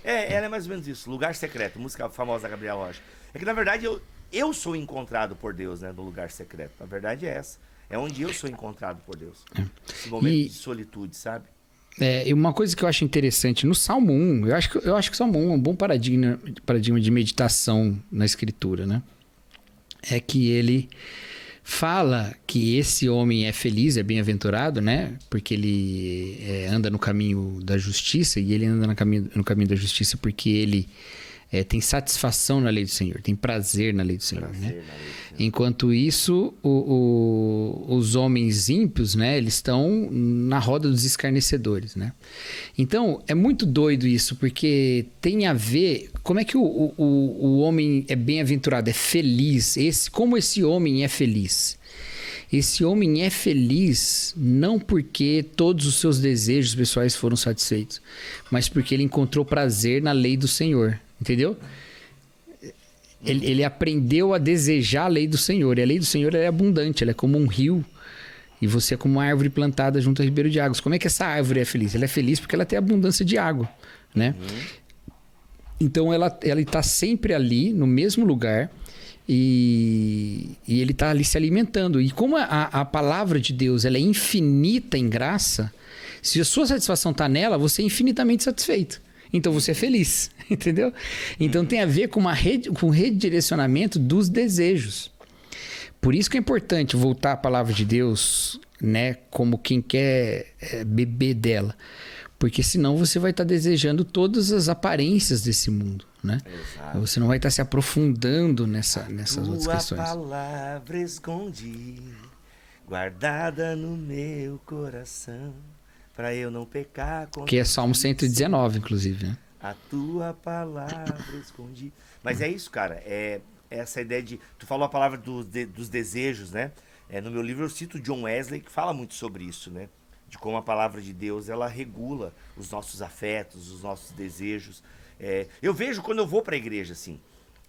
B: Ela é mais ou menos isso. Lugar secreto, música famosa da Gabriela Rocha. É que, na verdade, eu sou encontrado por Deus, né? No lugar secreto. Na verdade é essa. É onde eu sou encontrado por Deus. Esse momento de solitude, sabe?
A: E uma coisa que eu acho interessante, no Salmo 1, eu acho que o Salmo 1 é um bom paradigma de meditação na Escritura, né? É que ele fala que esse homem é feliz, é bem-aventurado, né? Porque ele anda no caminho da justiça, e ele anda no caminho da justiça porque ele tem satisfação na lei do Senhor, tem prazer na lei do Senhor, né? Enquanto isso, os homens ímpios, né? Eles estão na roda dos escarnecedores, né? Então, é muito doido isso, porque tem a ver... Como é que o homem é bem-aventurado, é feliz? Como esse homem é feliz? Esse homem é feliz não porque todos os seus desejos pessoais foram satisfeitos, mas porque ele encontrou prazer na lei do Senhor. Entendeu? Ele aprendeu a desejar a lei do Senhor. E a lei do Senhor é abundante, ela é como um rio. E você é como uma árvore plantada junto ao ribeiro de águas. Como é que essa árvore é feliz? Ela é feliz porque ela tem abundância de água, né? Então ela está sempre ali, no mesmo lugar. E ele está ali se alimentando. E como a palavra de Deus ela é infinita em graça, se a sua satisfação está nela, você é infinitamente satisfeito. Então você é feliz, entendeu? Então tem a ver com com redirecionamento dos desejos. Por isso que é importante voltar à palavra de Deus, né, como quem quer beber dela. Porque senão você vai estar desejando todas as aparências desse mundo, né? Exato. Você não vai estar se aprofundando nessas outras questões.
B: Tua palavra escondi, guardada no meu coração. Pra eu não pecar contra
A: que é Salmo 119, inclusive, né?
B: A tua palavra escondi. Mas é isso, cara. É essa ideia de... Tu falou a palavra dos desejos, né? No meu livro eu cito John Wesley, que fala muito sobre isso, né? De como a palavra de Deus, ela regula os nossos afetos, os nossos desejos. Eu vejo quando eu vou pra igreja, assim.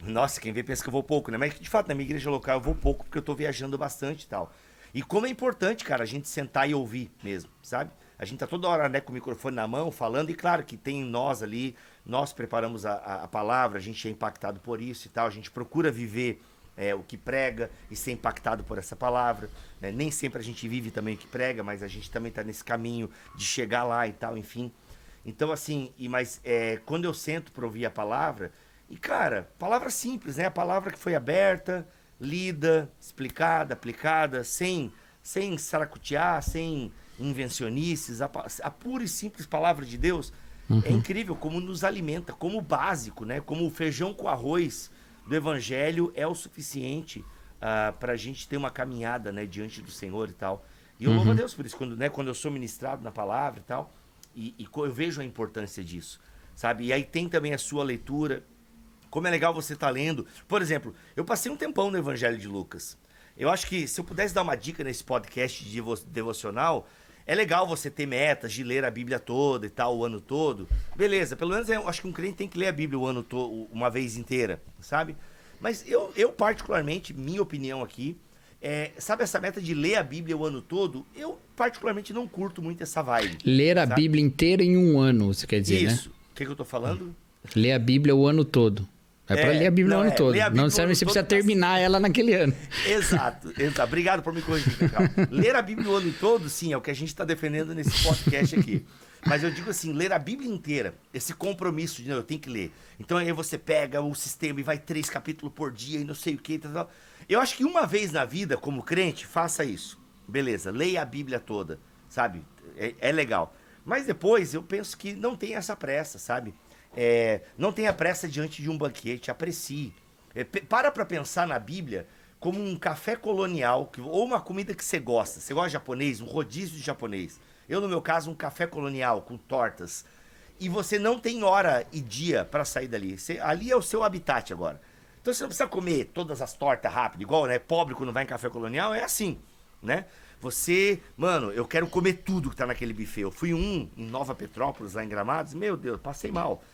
B: Nossa, quem vê pensa que eu vou pouco, né? Mas de fato, na minha igreja local eu vou pouco, porque eu tô viajando bastante e tal. E como é importante, cara, a gente sentar e ouvir mesmo, sabe? A gente tá toda hora, né, com o microfone na mão, falando, e claro que tem nós ali, nós preparamos a palavra, a gente é impactado por isso e tal, a gente procura viver o que prega e ser impactado por essa palavra, né? Nem sempre a gente vive também o que prega, mas a gente também tá nesse caminho de chegar lá e tal, enfim. Então, assim, quando eu sento para ouvir a palavra, e, cara, palavra simples, né? A palavra que foi aberta, lida, explicada, aplicada, sem saracotear, sem invencionices, a pura e simples palavra de Deus é incrível como nos alimenta, como básico, né? Como o feijão com arroz do Evangelho é o suficiente para a gente ter uma caminhada, né, diante do Senhor e tal. E eu louvo a Deus por isso, quando eu sou ministrado na palavra e tal, e eu vejo a importância disso, sabe? E aí tem também a sua leitura, como é legal você estar lendo. Por exemplo, eu passei um tempão no Evangelho de Lucas. Eu acho que se eu pudesse dar uma dica nesse podcast de devocional, é legal você ter metas de ler a Bíblia toda e tal, o ano todo. Beleza, pelo menos eu acho que um crente tem que ler a Bíblia o ano todo, uma vez inteira, sabe? Mas eu particularmente, minha opinião aqui, sabe essa meta de ler a Bíblia o ano todo? Eu particularmente não curto muito essa vibe.
A: Ler a
B: sabe?
A: Bíblia inteira em um ano, você quer dizer, né?
B: Isso. O que eu tô falando?
A: Ler a Bíblia o ano todo. É para ler a Bíblia o ano todo. Não necessariamente você precisa terminar ela naquele ano.
B: Exato. Obrigado por me corrigir, Cacau. Ler a Bíblia o ano todo, sim, é o que a gente está defendendo nesse podcast aqui. Mas eu digo assim, ler a Bíblia inteira, esse compromisso de eu tenho que ler. Então aí você pega o sistema e vai 3 capítulos por dia e não sei o que. Tal. Eu acho que uma vez na vida, como crente, faça isso. Beleza, leia a Bíblia toda, sabe? É legal. Mas depois eu penso que não tem essa pressa, sabe? Não tenha pressa diante de um banquete, aprecie. Para pensar na Bíblia como um café colonial, ou uma comida que você gosta. Você gosta de japonês? Um rodízio de japonês. Eu, no meu caso, um café colonial com tortas. E você não tem hora e dia para sair dali. Ali é o seu habitat agora. Então você não precisa comer todas as tortas rápido, igual, né? Pobre quando vai em café colonial, é assim, né? Mano, eu quero comer tudo que tá naquele buffet. Eu fui em Nova Petrópolis, lá em Gramados, meu Deus, passei mal.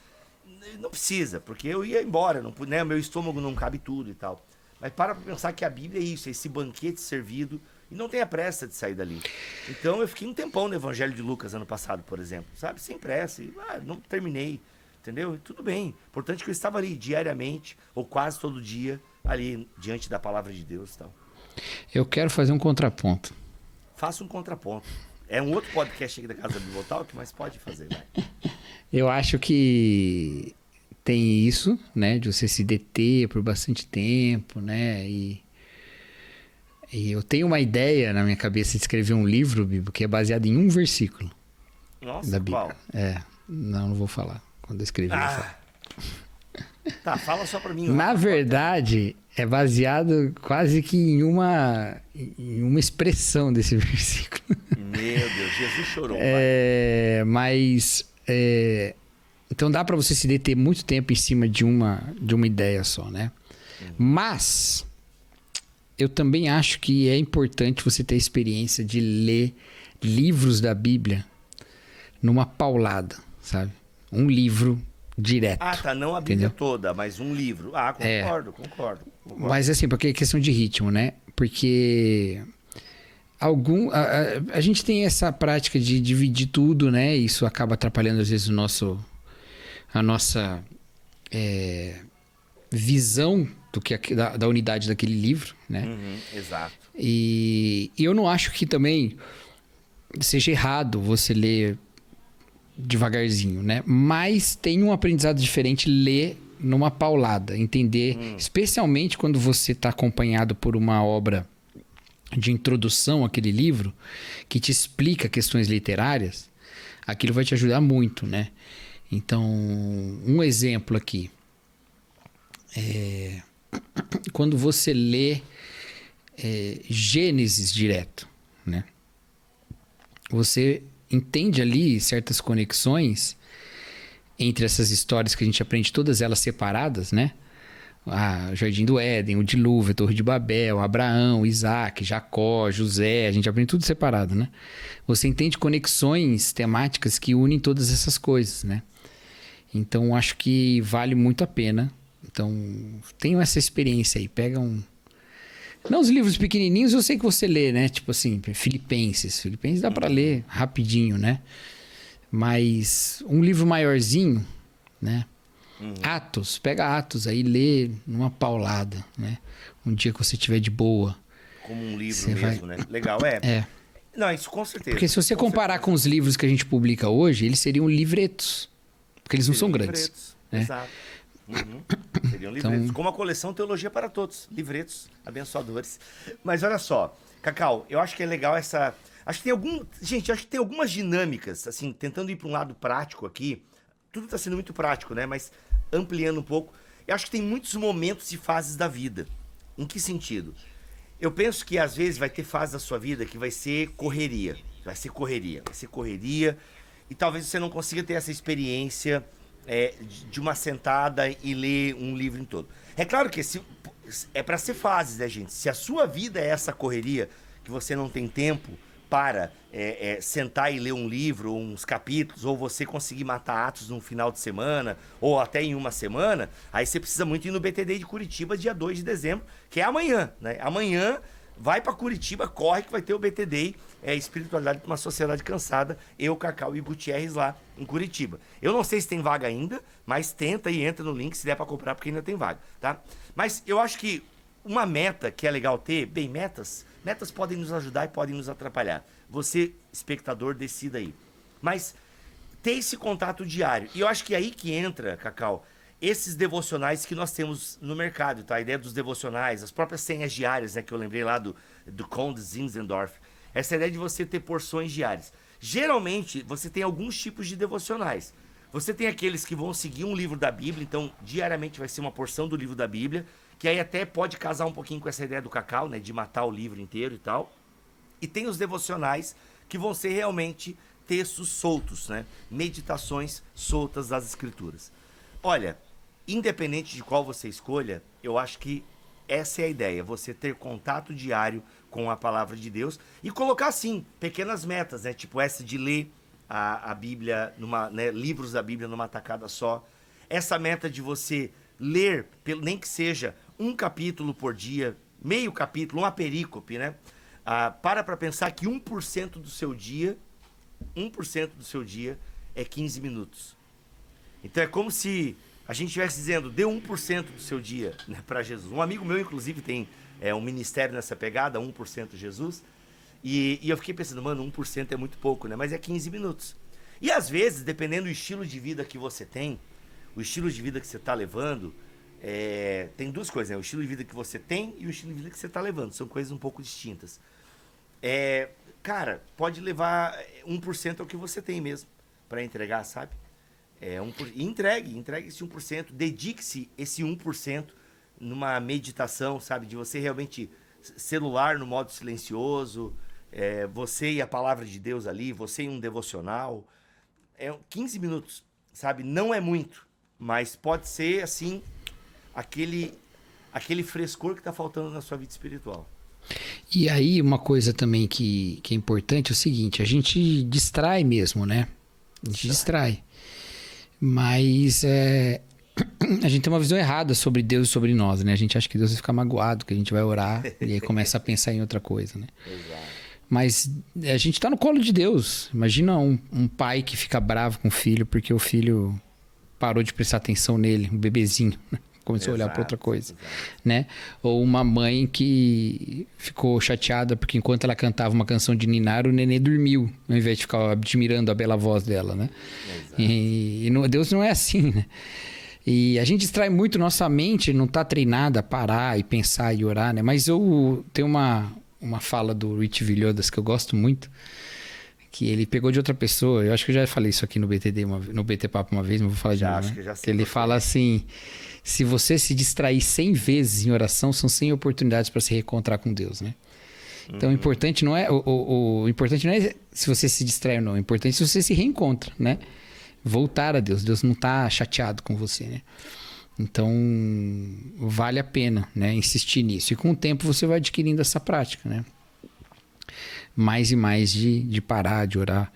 B: Não precisa, porque eu ia embora, né? Meu estômago não cabe tudo e tal. Mas para pensar que a Bíblia é isso, é esse banquete servido, e não tenha pressa de sair dali. Então eu fiquei um tempão no Evangelho de Lucas ano passado, por exemplo, sabe? Sem pressa, não terminei, entendeu? E tudo bem. Importante que eu estava ali diariamente, ou quase todo dia, ali diante da palavra de Deus e tal.
A: Eu quero fazer um contraponto.
B: Faça um contraponto. É um outro podcast aqui da Casa do Bibotalk, mas pode fazer, vai.
A: Eu acho que tem isso, né? De você se deter por bastante tempo, né? E eu tenho uma ideia na minha cabeça de escrever um livro, Bibo, que é baseado em um versículo.
B: Nossa,
A: da Bíblia.
B: qual?
A: Não vou falar. Quando eu escrever, eu falo.
B: Tá, fala só pra mim.
A: Na verdade, é baseado quase que em uma expressão desse versículo.
B: Meu Deus, Jesus chorou.
A: Então dá para você se deter muito tempo em cima de uma ideia só, né? Mas eu também acho que é importante você ter a experiência de ler livros da Bíblia numa paulada, sabe? Um livro direto.
B: Tá, não a Bíblia toda, mas um livro. Concordo.
A: Mas assim, porque é questão de ritmo, né? Porque a gente tem essa prática de dividir tudo, né? Isso acaba atrapalhando às vezes a nossa visão da unidade daquele livro, né?
B: Exato.
A: E eu não acho que também seja errado você ler devagarzinho, né? Mas tem um aprendizado diferente ler numa paulada, entender, especialmente quando você está acompanhado por uma obra de introdução àquele livro, que te explica questões literárias, aquilo vai te ajudar muito, né? Então, um exemplo aqui. Quando você lê Gênesis direto, né? Você entende ali certas conexões entre essas histórias que a gente aprende, todas elas separadas, né? O Jardim do Éden, o Dilúvio, a Torre de Babel, Abraão, Isaac, Jacó, José, a gente aprende tudo separado, né? Você entende conexões temáticas que unem todas essas coisas, né? Então, acho que vale muito a pena. Então, tenham essa experiência aí. Pega Não, os livros pequenininhos eu sei que você lê, né? Tipo assim, Filipenses. Filipenses dá pra ler rapidinho, né? Mas um livro maiorzinho, né? Atos, pega Atos aí, lê numa paulada, né? Um dia que você estiver de boa.
B: Como um livro mesmo, né? Legal, Não, isso com certeza.
A: Porque se você
B: com
A: comparar
B: certeza.
A: com os livros que a gente publica hoje, eles seriam livretos. Porque eles não são
B: Seriam
A: grandes.
B: livretos,
A: né?
B: Exato. Seriam
A: Então-
B: livretos. Como a coleção Teologia para Todos. Livretos abençoadores. Mas olha só, Cacau, eu acho que é legal essa... Acho que tem Gente, acho que tem algumas dinâmicas, assim, tentando ir para um lado prático aqui. Tudo está sendo muito prático, né? Mas ampliando um pouco. Eu acho que tem muitos momentos e fases da vida. Em que sentido? Eu penso que às vezes vai ter fase da sua vida que vai ser correria. Vai ser correria. E talvez você não consiga ter essa experiência de uma sentada e ler um livro em todo. É claro que é para ser fases, né, gente? Se a sua vida é essa correria, que você não tem tempo para sentar e ler um livro, uns capítulos, ou você conseguir matar Atos num final de semana, ou até em uma semana, aí você precisa muito ir no BTD de Curitiba, dia 2 de dezembro, que é amanhã, né? Amanhã, vai para Curitiba, corre que vai ter o BTD, Espiritualidade para uma Sociedade Cansada, eu, Cacau e Gutierrez lá em Curitiba. Eu não sei se tem vaga ainda, mas tenta e entra no link se der para comprar, porque ainda tem vaga, tá? Mas eu acho que uma meta que é legal ter, bem, metas podem nos ajudar e podem nos atrapalhar. Você, espectador, decida aí. Mas ter esse contato diário. E eu acho que é aí que entra, Cacau, esses devocionais que nós temos no mercado, tá? A ideia dos devocionais, as próprias senhas diárias, né? Que eu lembrei lá do Conde Zinzendorf. Essa ideia de você ter porções diárias. Geralmente, você tem alguns tipos de devocionais. Você tem aqueles que vão seguir um livro da Bíblia, então diariamente vai ser uma porção do livro da Bíblia, que aí até pode casar um pouquinho com essa ideia do Cacau, né? De matar o livro inteiro e tal. E tem os devocionais que vão ser realmente textos soltos, né? Meditações soltas das Escrituras. Olha, independente de qual você escolha, eu acho que essa é a ideia, você ter contato diário com a palavra de Deus e colocar, sim, pequenas metas, né? Tipo essa de ler a Bíblia, livros da Bíblia numa tacada só. Essa meta de você ler, nem que seja um capítulo por dia, meio capítulo, uma perícope, né? Para pensar que 1% do seu dia é 15 minutos. Então é como se a gente estivesse dizendo, dê 1% do seu dia, né, para Jesus. Um amigo meu, inclusive, tem um ministério nessa pegada, 1% Jesus. E eu fiquei pensando, mano, 1% é muito pouco, né? Mas é 15 minutos. E às vezes, dependendo do estilo de vida que você tem, o estilo de vida que você está levando, tem duas coisas, né? O estilo de vida que você tem e o estilo de vida que você está levando. São coisas um pouco distintas. Cara, pode levar 1% ao que você tem mesmo para entregar, sabe? Entregue esse 1%, dedique-se esse 1% numa meditação, sabe? De você realmente, celular no modo silencioso, você e a palavra de Deus ali, você e um devocional. 15 minutos, sabe? Não é muito, mas pode ser, assim, aquele frescor que está faltando na sua vida espiritual.
A: E aí, uma coisa também que é importante é o seguinte, a gente distrai mesmo, né? A gente distrai. Mas a gente tem uma visão errada sobre Deus e sobre nós, né? A gente acha que Deus vai ficar magoado, que a gente vai orar e aí começa a pensar em outra coisa, né?
B: Exato.
A: Mas a gente tá no colo de Deus. Imagina um pai que fica bravo com o filho porque o filho parou de prestar atenção nele, um bebezinho, né? Começou a olhar para outra coisa, né? Ou uma mãe que ficou chateada porque enquanto ela cantava uma canção de ninar, o nenê dormiu, ao invés de ficar admirando a bela voz dela, né? E Deus não é assim, né? E a gente distrai muito, nossa mente não está treinada a parar e pensar e orar, né? Mas eu tenho uma fala do Rich Villodas que eu gosto muito, que ele pegou de outra pessoa. Eu acho que eu já falei isso aqui no no BT Papo uma vez, mas vou falar de novo,
B: Acho
A: né?
B: que já sei
A: Que ele fala assim: se você se distrair 100 vezes em oração, são 100 oportunidades para se reencontrar com Deus, né? Então, o importante não é o importante não é se você se distrai ou não, o importante é se você se reencontra, né? Voltar a Deus. Deus não está chateado com você, né? Então, vale a pena, né, insistir nisso. E com o tempo você vai adquirindo essa prática, né? Mais e mais de parar, de orar,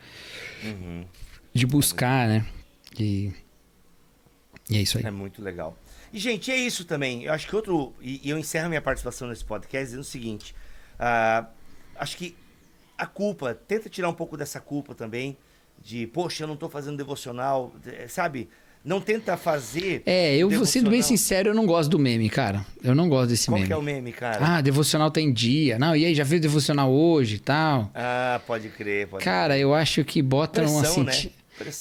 A: de buscar, né? E é isso aí.
B: É muito legal. E, gente, é isso também. Eu acho que E eu encerro minha participação nesse podcast dizendo o seguinte. Acho que a culpa, tenta tirar um pouco dessa culpa também, de, poxa, eu não estou fazendo devocional, sabe? Não tenta fazer...
A: eu sendo bem sincero, eu não gosto do meme, cara. Eu não gosto desse meme.
B: Qual que é o meme, cara?
A: Ah, devocional tá em dia. Não, e aí, já fez devocional hoje e tal?
B: Ah, pode crer.
A: Cara, eu acho que bota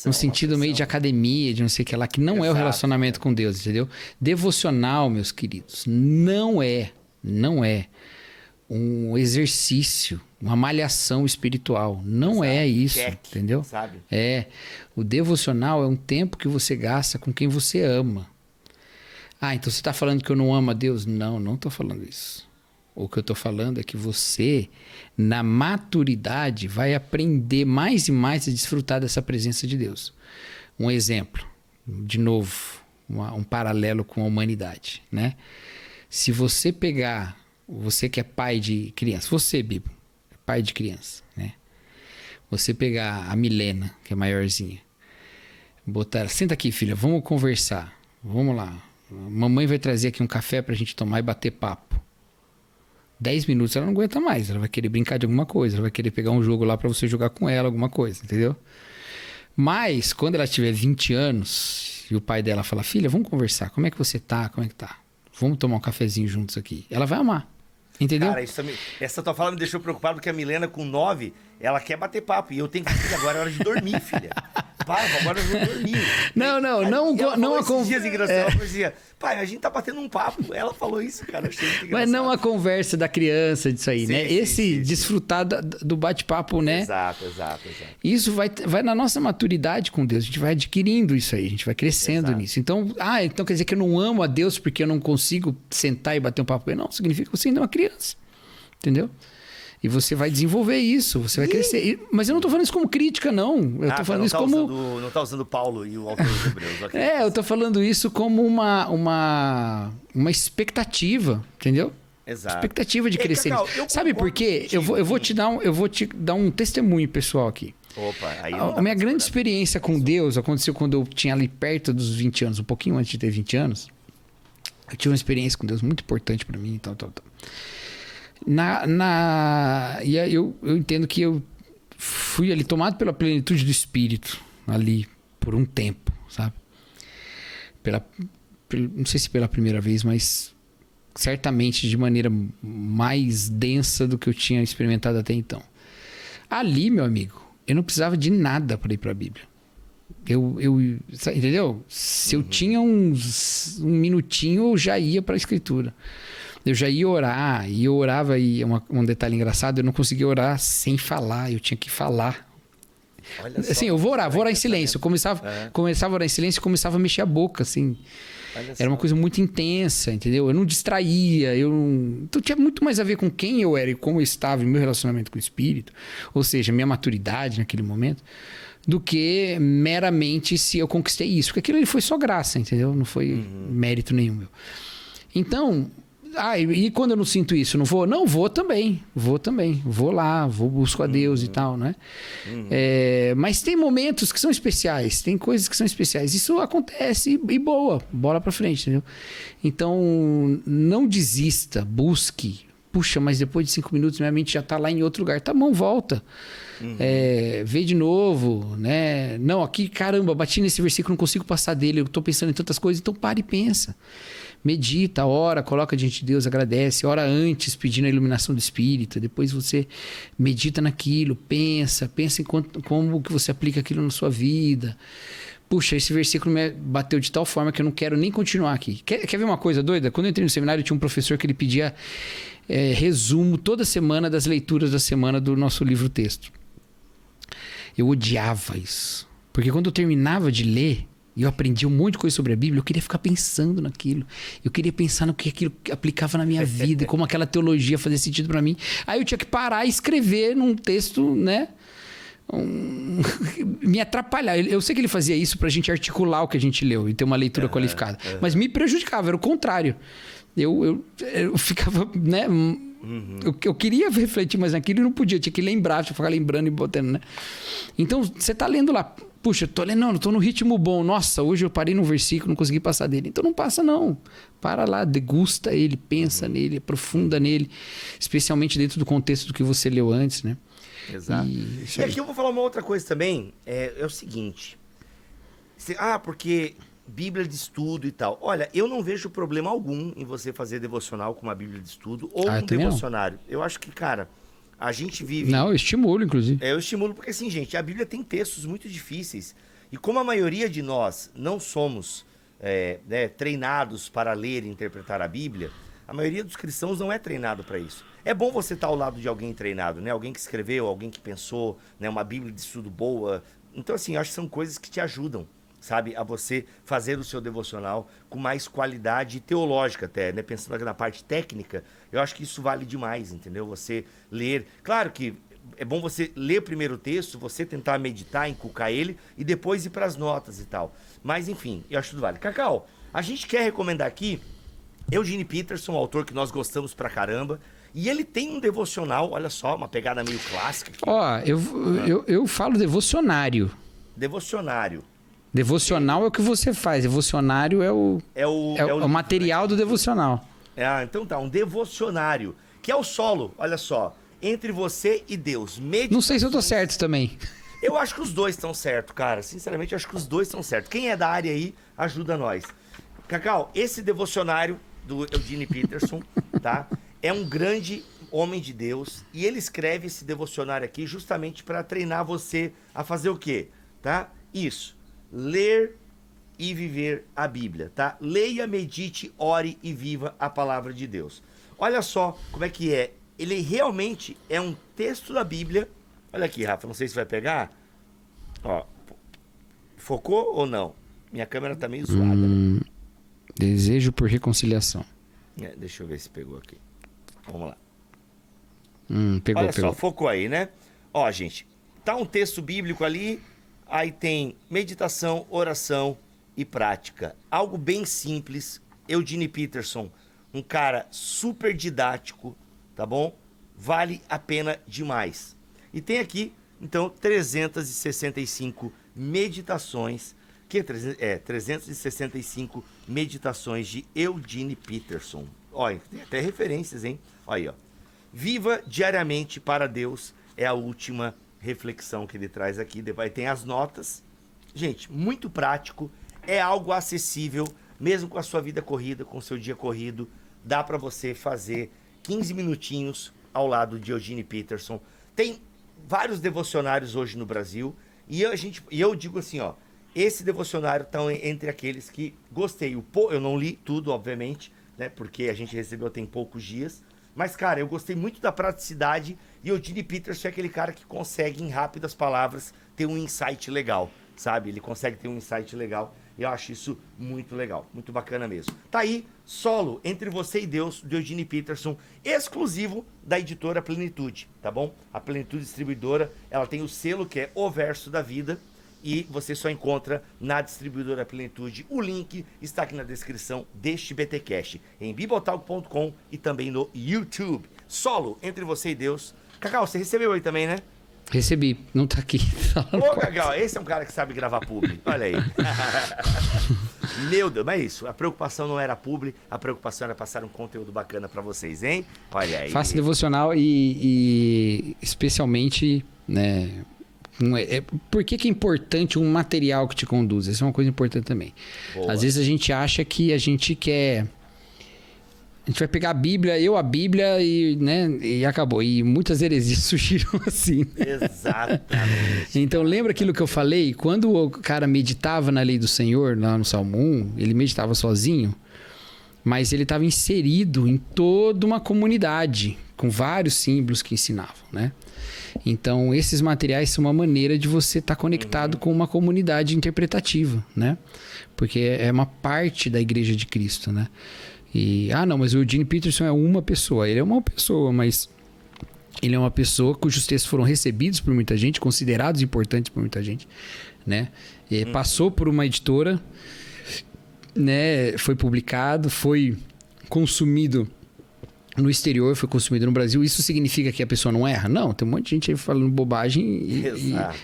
A: um sentido meio de academia, de não sei o que lá, que não é o relacionamento com Deus, entendeu? Devocional, meus queridos, não é um exercício, uma malhação espiritual. Não é isso, entendeu?
B: Sabe?
A: O devocional é um tempo que você gasta com quem você ama. Ah, então você está falando que eu não amo a Deus? Não estou falando isso. O que eu estou falando é que você, na maturidade, vai aprender mais e mais a desfrutar dessa presença de Deus. Um exemplo, de novo, um paralelo com a humanidade, né? Se você pegar, você que é pai de criança, você, Bibo, é pai de criança, né? Você pegar a Milena, que é maiorzinha, botar ela, senta aqui, filha, vamos conversar, vamos lá. Mamãe vai trazer aqui um café pra gente tomar e bater papo. 10 minutos ela não aguenta mais, ela vai querer brincar de alguma coisa, ela vai querer pegar um jogo lá pra você jogar com ela, alguma coisa, entendeu? Mas, quando ela tiver 20 anos e o pai dela fala, filha, vamos conversar, como é que você tá, como é que tá? Vamos tomar um cafezinho juntos aqui. Ela vai amar. Entendeu?
B: Cara, essa tua fala me deixou preocupado porque a Milena, com 9, ela quer bater papo. E eu tenho que dizer, agora é hora de dormir, filha. Pai, agora eu vou dormir.
A: Não
B: a conversa. Ela dizia, pai, a gente tá batendo um papo. Ela falou isso, cara. Eu achei muito engraçado.
A: Mas não a conversa da criança disso aí, né? Desfrutar do bate-papo, né?
B: Exato.
A: Isso vai na nossa maturidade com Deus. A gente vai adquirindo isso aí, a gente vai crescendo nisso. Então quer dizer que eu não amo a Deus porque eu não consigo sentar e bater um papo com ele. Não, significa que você ainda é uma criança. Entendeu? E você vai desenvolver isso, você vai crescer. Mas eu não tô falando isso como crítica, não. Eu tô falando isso como...
B: Não tá usando Paulo e o autor dos Hebreus. Okay.
A: Eu tô falando isso como uma expectativa, entendeu?
B: Exato.
A: Expectativa de crescer. Cacau, sabe por quê? Eu vou te dar um testemunho pessoal aqui.
B: Opa, aí
A: a minha grande experiência com Deus aconteceu quando eu tinha ali perto dos 20 anos, um pouquinho antes de ter 20 anos. Eu tive uma experiência com Deus muito importante para mim, tal. E aí eu entendo que eu fui ali tomado pela plenitude do Espírito ali por um tempo, sabe? Não sei se pela primeira vez, mas certamente de maneira mais densa do que eu tinha experimentado até então. Ali, meu amigo, eu não precisava de nada para ir para a Bíblia. Entendeu? Se eu tinha um minutinho, eu já ia para a Escritura. Eu já ia orar, e eu orava, e um detalhe engraçado, eu não conseguia orar sem falar, eu tinha que falar. Olha assim, eu vou orar em silêncio. Eu começava a orar em silêncio e começava a mexer a boca, assim. Era uma coisa muito intensa, entendeu? Eu não distraía, Então tinha muito mais a ver com quem eu era e como eu estava em meu relacionamento com o Espírito, ou seja, minha maturidade naquele momento, do que meramente se eu conquistei isso. Porque aquilo ali foi só graça, entendeu? Não foi mérito nenhum meu. Então... e quando eu não sinto isso, não vou? Não, vou também. Vou lá, busco a Deus e tal, né? Mas tem momentos que são especiais, tem coisas que são especiais. Isso acontece e bola pra frente, entendeu? Então, não desista, busque. Puxa, mas depois de 5 minutos minha mente já tá lá em outro lugar. Tá bom, volta. Vê de novo, né? Não, aqui, caramba, bati nesse versículo, não consigo passar dele, eu tô pensando em tantas coisas, então para e pensa. Medita, ora, coloca diante de Deus, agradece, ora antes pedindo a iluminação do Espírito, depois você medita naquilo, pensa em como que você aplica aquilo na sua vida. Puxa, esse versículo me bateu de tal forma que eu não quero nem continuar aqui. Quer ver uma coisa doida? Quando eu entrei no seminário, tinha um professor que ele pedia resumo toda semana das leituras da semana do nosso livro-texto. Eu odiava isso, porque quando eu terminava de ler, e eu aprendi um monte de coisa sobre a Bíblia, eu queria ficar pensando naquilo. Eu queria pensar no que aquilo aplicava na minha vida, e como aquela teologia fazia sentido para mim. Aí eu tinha que parar e escrever num texto, né? Me atrapalhar. Eu sei que ele fazia isso pra gente articular o que a gente leu e ter uma leitura qualificada. Mas me prejudicava, era o contrário. Eu ficava, né? Eu queria refletir mais naquilo e não podia. Tinha que lembrar, tinha que ficar lembrando e botando, né? Então, você tá lendo lá... Puxa, tô lendo, não, tô no ritmo bom. Nossa, hoje eu parei num versículo, não consegui passar dele. Então não passa, não. Para lá, degusta ele, pensa nele, aprofunda nele. Especialmente dentro do contexto do que você leu antes, né?
B: Exato. E aqui eu vou falar uma outra coisa também. É o seguinte. Porque Bíblia de estudo e tal. Olha, eu não vejo problema algum em você fazer devocional com uma Bíblia de estudo ou um devocionário. Eu acho que, cara, a gente vive...
A: Não, eu estimulo, inclusive.
B: Eu estimulo porque, assim, gente, a Bíblia tem textos muito difíceis. E como a maioria de nós não somos treinados para ler e interpretar a Bíblia, a maioria dos cristãos não é treinado para isso. É bom você estar ao lado de alguém treinado, né? Alguém que escreveu, alguém que pensou, né? Uma Bíblia de estudo boa. Então, assim, eu acho que são coisas que te ajudam, sabe? A você fazer o seu devocional com mais qualidade teológica até, né? Pensando na parte técnica, eu acho que isso vale demais, entendeu? Você ler... Claro que é bom você ler primeiro o texto, você tentar meditar, inculcar ele e depois ir para as notas e tal. Mas, enfim, eu acho que tudo vale. Cacau, a gente quer recomendar aqui Eugene Peterson, um autor que nós gostamos pra caramba. E ele tem um devocional, olha só, uma pegada meio clássica.
A: Ó, eu falo devocionário.
B: Devocionário.
A: Devocional é o que você faz, devocionário é o material do devocional.
B: Então tá, um devocionário, que é o solo, olha só, entre você e Deus.
A: Não sei se eu tô certo também.
B: Eu acho que os dois estão certos, cara. Sinceramente, eu acho que os dois estão certos. Quem é da área aí, ajuda nós. Cacau, esse devocionário do Eugene Peterson, tá? É um grande homem de Deus e ele escreve esse devocionário aqui justamente para treinar você a fazer o quê? Tá? Isso. Ler e viver a Bíblia, tá? Leia, medite, ore e viva a palavra de Deus. Olha só como é que é. Ele realmente é um texto da Bíblia. Olha aqui, Rafa, não sei se vai pegar. Ó, focou ou não? Minha câmera tá meio zoada, né?
A: Desejo por reconciliação.
B: Deixa eu ver se pegou aqui. Vamos lá.
A: Pegou.
B: Olha só, focou aí, né? Ó, gente, tá um texto bíblico ali, aí tem meditação, oração e prática. Algo bem simples. Eugene Peterson, um cara super didático, tá bom? Vale a pena demais. E tem aqui, então, 365 meditações, 365 meditações de Eugene Peterson. Olha, tem até referências, hein? Olha aí, ó. Viva diariamente para Deus é a última reflexão que ele traz aqui. Depois tem as notas. Gente, muito prático. É algo acessível, mesmo com a sua vida corrida, com o seu dia corrido. Dá para você fazer 15 minutinhos ao lado de Eugene Peterson. Tem vários devocionários hoje no Brasil. E eu digo assim, ó. Esse devocionário está entre aqueles que gostei. Eu não li tudo, obviamente, né? Porque a gente recebeu tem poucos dias. Mas, cara, eu gostei muito da praticidade e o Eugene Peterson é aquele cara que consegue, em rápidas palavras, ter um insight legal, sabe? Ele consegue ter um insight legal e eu acho isso muito legal, muito bacana mesmo. Tá aí, Solo, Entre Você e Deus, do Eugene Peterson, exclusivo da editora Plenitude, tá bom? A Plenitude Distribuidora, ela tem o selo que é O Verso da Vida, e você só encontra na distribuidora Plenitude. O link está aqui na descrição deste BTcast, em bibotalk.com e também no YouTube. Solo, Entre Você e Deus. Cacau, você recebeu aí também, né?
A: Recebi, não tá aqui.
B: Ô, Cacau, esse é um cara que sabe gravar publi. Olha aí. Meu Deus, mas é isso. A preocupação não era publi, a preocupação era passar um conteúdo bacana pra vocês, hein? Olha aí.
A: Faça devocional e especialmente, né... Por que é importante um material que te conduz? Essa é uma coisa importante também. Boa. Às vezes a gente acha que a gente quer... A gente vai pegar a Bíblia e, né, e acabou. E muitas heresias surgiram assim.
B: Exatamente.
A: Então lembra aquilo que eu falei? Quando o cara meditava na lei do Senhor, lá no Salmo 1, ele meditava sozinho, mas ele estava inserido em toda uma comunidade, com vários símbolos que ensinavam, né? Então, esses materiais são uma maneira de você estar conectado com uma comunidade interpretativa, né? Porque é uma parte da Igreja de Cristo, né? E, não, mas o Eugene Peterson é uma pessoa. Ele é uma pessoa, mas ele é uma pessoa cujos textos foram recebidos por muita gente, considerados importantes por muita gente, né? E passou por uma editora, né? Foi publicado, foi consumido no exterior, foi consumido no Brasil. Isso significa que a pessoa não erra? Não, tem um monte de gente aí falando bobagem e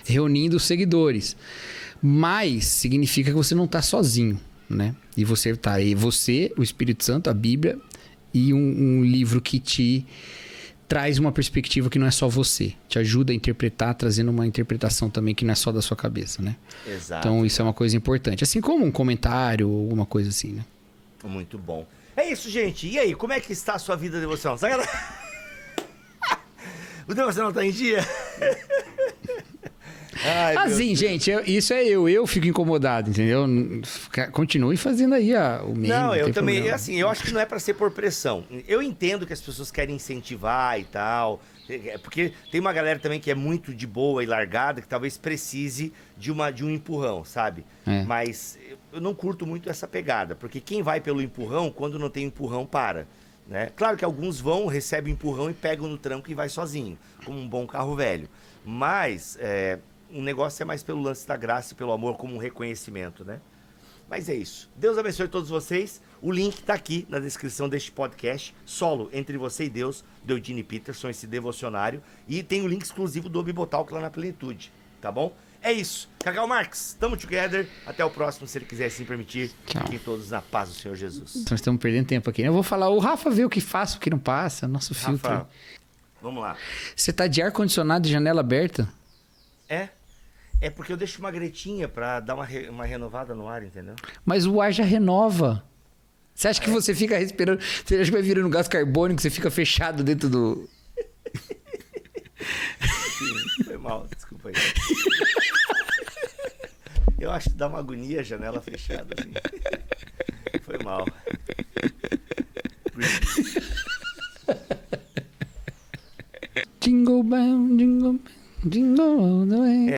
A: reunindo seguidores. Mas significa que você não está sozinho, né? E você está aí, você, o Espírito Santo, a Bíblia e um livro que te traz uma perspectiva que não é só você. Te ajuda a interpretar, trazendo uma interpretação também que não é só da sua cabeça, né?
B: Exato.
A: Então isso é uma coisa importante. Assim como um comentário ou alguma coisa assim, né?
B: Muito bom. É isso, gente. E aí, como é que está a sua vida devocional? Sabe? O devocional tá em dia? Ai,
A: Assim, gente, isso é eu. Eu fico incomodado, entendeu? Continue fazendo aí o meme.
B: Não, eu também.
A: Problema.
B: Assim, eu acho que não é pra ser por pressão. Eu entendo que as pessoas querem incentivar e tal. Porque tem uma galera também que é muito de boa e largada, que talvez precise de um empurrão, sabe?
A: É.
B: Mas eu não curto muito essa pegada. Porque quem vai pelo empurrão, quando não tem empurrão, para. Né? Claro que alguns vão, recebem empurrão e pegam no tranco e vai sozinho, como um bom carro velho. Mas um negócio é mais pelo lance da graça e pelo amor, como um reconhecimento, né? Mas é isso. Deus abençoe todos vocês. O link tá aqui na descrição deste podcast, solo Entre Você e Deus, do Eugene Peterson, esse devocionário. E tem o link exclusivo do Bibotalk lá na Plenitude, tá bom? É isso. Cacau Marques, tamo together. Até o próximo, se ele quiser assim permitir.
A: Tchau.
B: Fiquem todos na paz do Senhor Jesus.
A: Nós estamos perdendo tempo aqui, né? Eu vou falar, o Rafa vê o que faço, o que não passa, nosso filtro.
B: Rafa, vamos lá.
A: Você tá de ar-condicionado e janela aberta?
B: É porque eu deixo uma gretinha pra dar uma renovada no ar, entendeu?
A: Mas o ar já renova. Você acha que você fica respirando... Você acha que vai virando gás carbônico, você fica fechado dentro do...
B: Sim, foi mal, desculpa aí. Eu acho que dá uma agonia a janela fechada, assim. Foi mal.
A: Jingle bell, jingle bell, jingle all the way.